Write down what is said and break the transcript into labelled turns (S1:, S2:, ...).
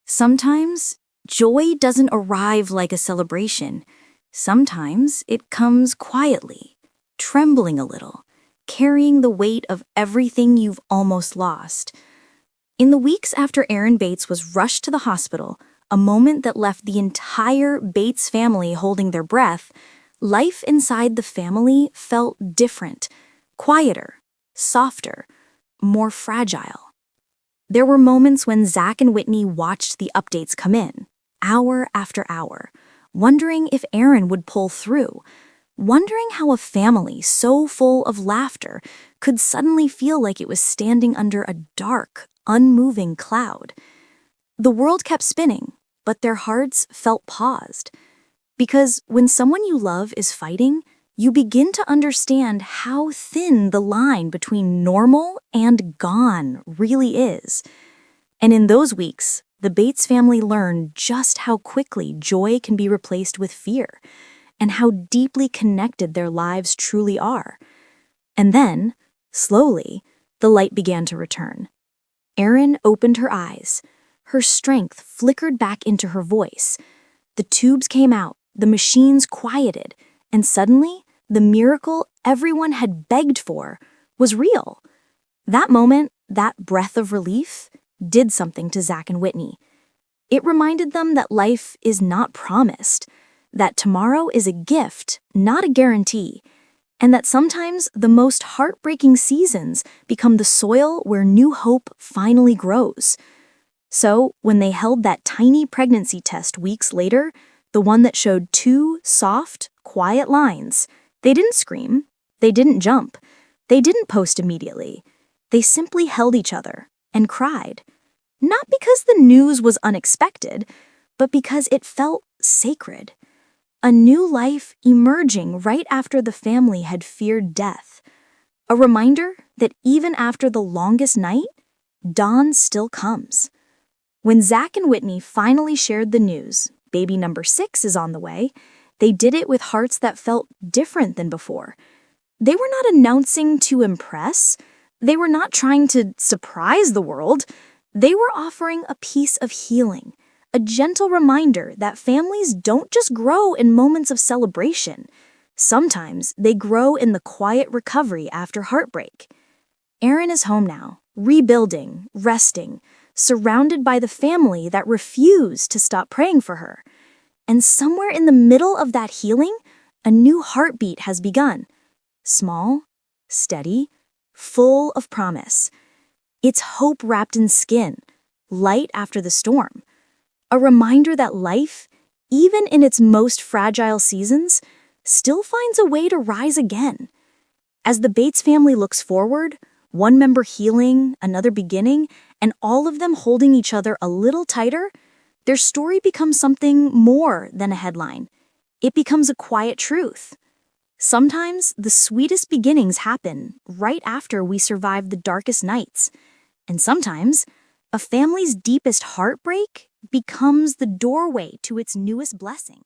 S1: Sometimes joy doesn't arrive like a celebration. Sometimes it comes quietly, trembling a little, carrying the weight of everything you've almost lost. In the weeks after Erin Bates was rushed to the hospital, a moment that left the entire Bates family holding their breath, life inside the family felt different, quieter, softer, more fragile. There were moments when Zach and Whitney watched the updates come in, hour after hour, wondering if Erin would pull through, wondering how a family so full of laughter could suddenly feel like it was standing under a dark, unmoving cloud. The world kept spinning, but their hearts felt paused. Because when someone you love is fighting, you begin to understand how thin the line between normal and gone really is. And in those weeks, the Bates family learned just how quickly joy can be replaced with fear, and how deeply connected their lives truly are. And then, slowly, the light began to return. Erin opened her eyes. Her strength flickered back into her voice. The tubes came out, the machines quieted, and suddenly, the miracle everyone had begged for was real. That moment, that breath of relief, did something to Zach and Whitney. It reminded them that life is not promised, that tomorrow is a gift, not a guarantee, and that sometimes the most heartbreaking seasons become the soil where new hope finally grows. So, when they held that tiny pregnancy test weeks later, the one that showed 2 soft, quiet lines, they didn't scream, they didn't jump, they didn't post immediately. They simply held each other and cried. Not because the news was unexpected, but because it felt sacred. A new life emerging right after the family had feared death. A reminder that even after the longest night, dawn still comes. When Zach and Whitney finally shared the news, baby number 6 is on the way, they did it with hearts that felt different than before. They were not announcing to impress. They were not trying to surprise the world. They were offering a piece of healing, a gentle reminder that families don't just grow in moments of celebration. Sometimes they grow in the quiet recovery after heartbreak. Erin is home now, rebuilding, resting, surrounded by the family that refused to stop praying for her. And somewhere in the middle of that healing, a new heartbeat has begun. Small, steady, full of promise. It's hope wrapped in skin, light after the storm. A reminder that life, even in its most fragile seasons, still finds a way to rise again. As the Bates family looks forward, one member healing, another beginning, and all of them holding each other a little tighter, their story becomes something more than a headline. It becomes a quiet truth. Sometimes the sweetest beginnings happen right after we survive the darkest nights. And sometimes a family's deepest heartbreak becomes the doorway to its newest blessing.